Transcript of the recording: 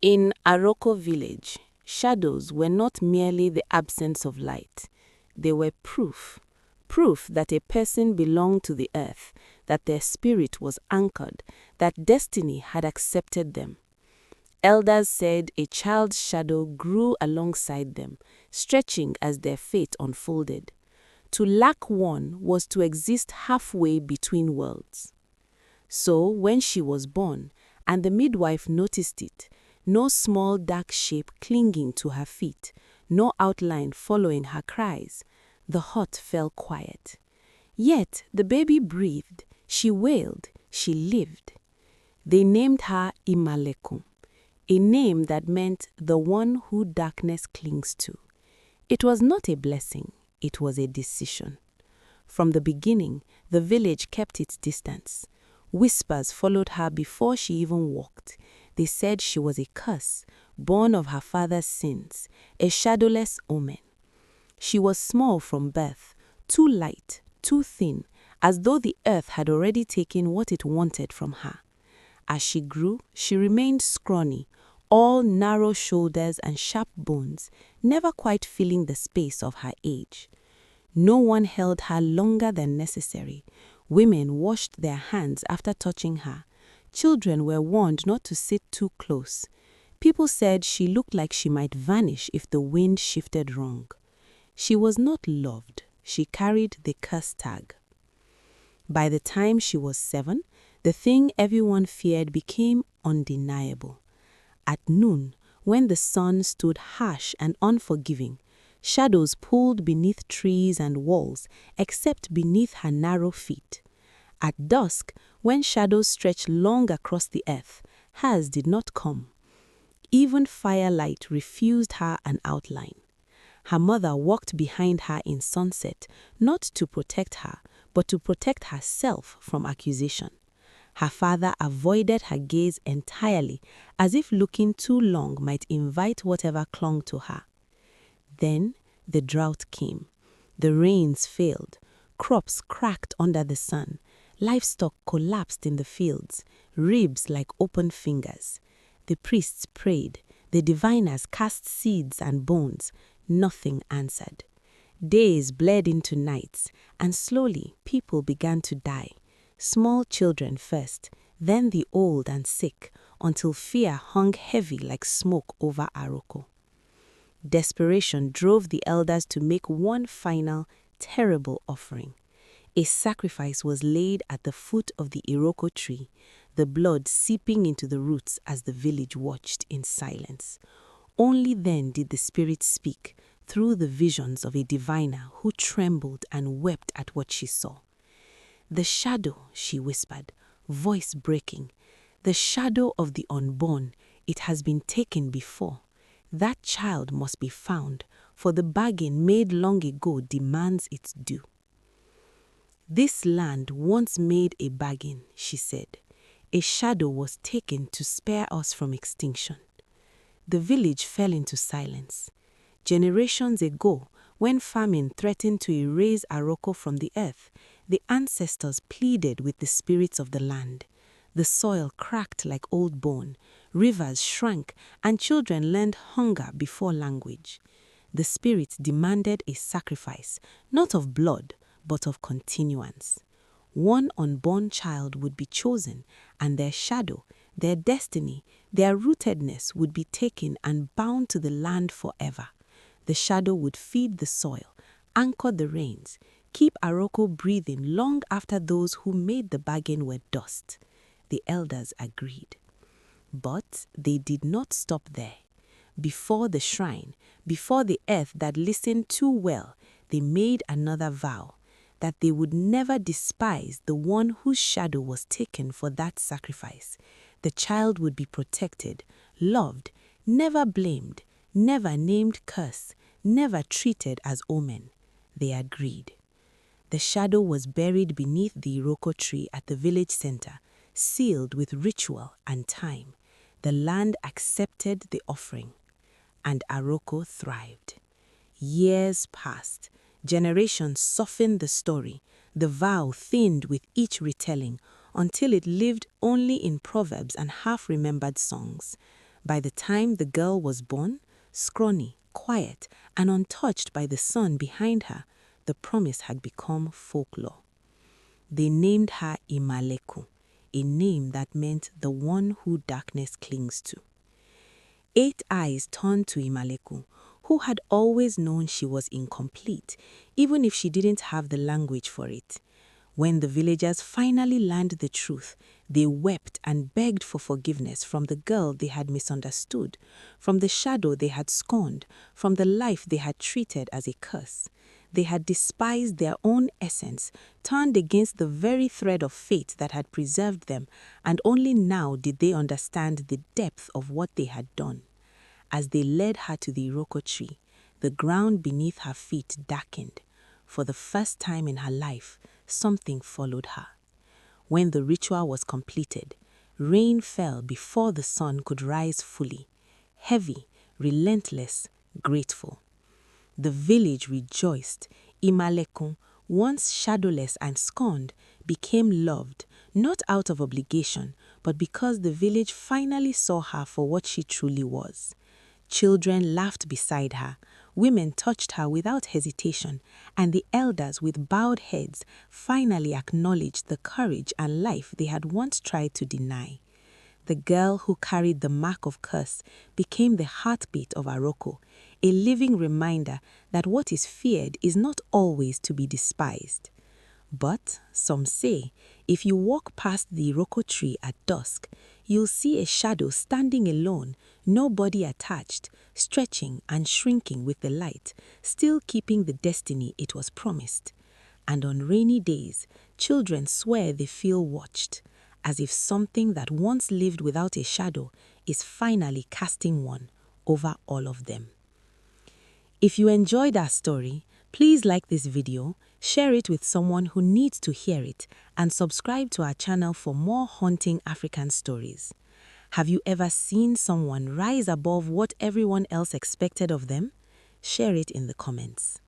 In Aroko village, shadows were not merely the absence of light. They were proof that a person belonged to the earth, that their spirit was anchored, that destiny had accepted them. Elders said a child's shadow grew alongside them, stretching as their fate unfolded. To lack one was to exist halfway between worlds. So, when she was born, and the midwife noticed it, no small dark shape clinging to her feet, no outline following her cries, the hut fell quiet. Yet the baby breathed, she wailed, she lived. They named her Imalẹ, a name that meant the one who darkness clings to. It was not a blessing, it was a decision. From the beginning, the village kept its distance. Whispers followed her before she even walked. They said she was a curse, born of her father's sins, a shadowless omen. She was small from birth, too light, too thin, as though the earth had already taken what it wanted from her. As she grew, she remained scrawny, all narrow shoulders and sharp bones, never quite filling the space of her age. No one held her longer than necessary. Women washed their hands after touching her. Children were warned not to sit too close. People said she looked like she might vanish if the wind shifted wrong. She was not loved. She carried the curse tag. By the time she was 7, the thing everyone feared became undeniable. At noon, when the sun stood harsh and unforgiving, shadows pulled beneath trees and walls, except beneath her narrow feet. At dusk, when shadows stretched long across the earth, hers did not come. Even firelight refused her an outline. Her mother walked behind her in sunset, not to protect her, but to protect herself from accusation. Her father avoided her gaze entirely, as if looking too long might invite whatever clung to her. Then the drought came. The rains failed. Crops cracked under the sun. Livestock collapsed in the fields, ribs like open fingers. The priests prayed. The diviners cast seeds and bones. Nothing answered. Days bled into nights, and slowly people began to die. Small children first, then the old and sick, until fear hung heavy like smoke over Aroko. Desperation drove the elders to make one final, terrible offering. A sacrifice was laid at the foot of the Aroko tree, the blood seeping into the roots as the village watched in silence. Only then did the spirit speak, through the visions of a diviner who trembled and wept at what she saw. "The shadow," she whispered, voice breaking, "the shadow of the unborn, it has been taken before. That child must be found, for the bargain made long ago demands its due." "This land once made a bargain," she said. "A shadow was taken to spare us from extinction." The village fell into silence. Generations ago, when famine threatened to erase Aroko from the earth, the ancestors pleaded with the spirits of the land. The soil cracked like old bone, rivers shrank, and children learned hunger before language. The spirits demanded a sacrifice, not of blood, but of continuance. One unborn child would be chosen, and their shadow, their destiny, their rootedness would be taken and bound to the land forever. The shadow would feed the soil, anchor the rains, keep Aroko breathing long after those who made the bargain were dust. The elders agreed. But they did not stop there. Before the shrine, before the earth that listened too well, they made another vow, that they would never despise the one whose shadow was taken for that sacrifice. The child would be protected, loved, never blamed, never named curse, never treated as omen. They agreed. The shadow was buried beneath the Aroko tree at the village center, sealed with ritual and time. The land accepted the offering, and Aroko thrived. Years passed. Generations softened the story. The vow thinned with each retelling, until it lived only in proverbs and half-remembered songs. By the time the girl was born, scrawny, quiet, and untouched by the sun behind her, the promise had become folklore. They named her Imalẹ, a name that meant the one who darkness clings to. 8 eyes turned to Imalẹ, who had always known she was incomplete, even if she didn't have the language for it. When the villagers finally learned the truth, they wept and begged for forgiveness from the girl they had misunderstood, from the shadow they had scorned, from the life they had treated as a curse. They had despised their own essence, turned against the very thread of fate that had preserved them, and only now did they understand the depth of what they had done. As they led her to the Aroko tree, the ground beneath her feet darkened. For the first time in her life, something followed her. When the ritual was completed, rain fell before the sun could rise fully, heavy, relentless, grateful. The village rejoiced. Imalẹ, once shadowless and scorned, became loved, not out of obligation, but because the village finally saw her for what she truly was. Children laughed beside her, women touched her without hesitation, and the elders with bowed heads finally acknowledged the courage and life they had once tried to deny. The girl who carried the mark of curse became the heartbeat of Aroko, a living reminder that what is feared is not always to be despised. But, some say, if you walk past the Aroko tree at dusk, you'll see a shadow standing alone, no body attached, stretching and shrinking with the light, still keeping the destiny it was promised. And on rainy days, children swear they feel watched, as if something that once lived without a shadow is finally casting one over all of them. If you enjoyed our story, please like this video, share it with someone who needs to hear it, and subscribe to our channel for more haunting African stories. Have you ever seen someone rise above what everyone else expected of them? Share it in the comments.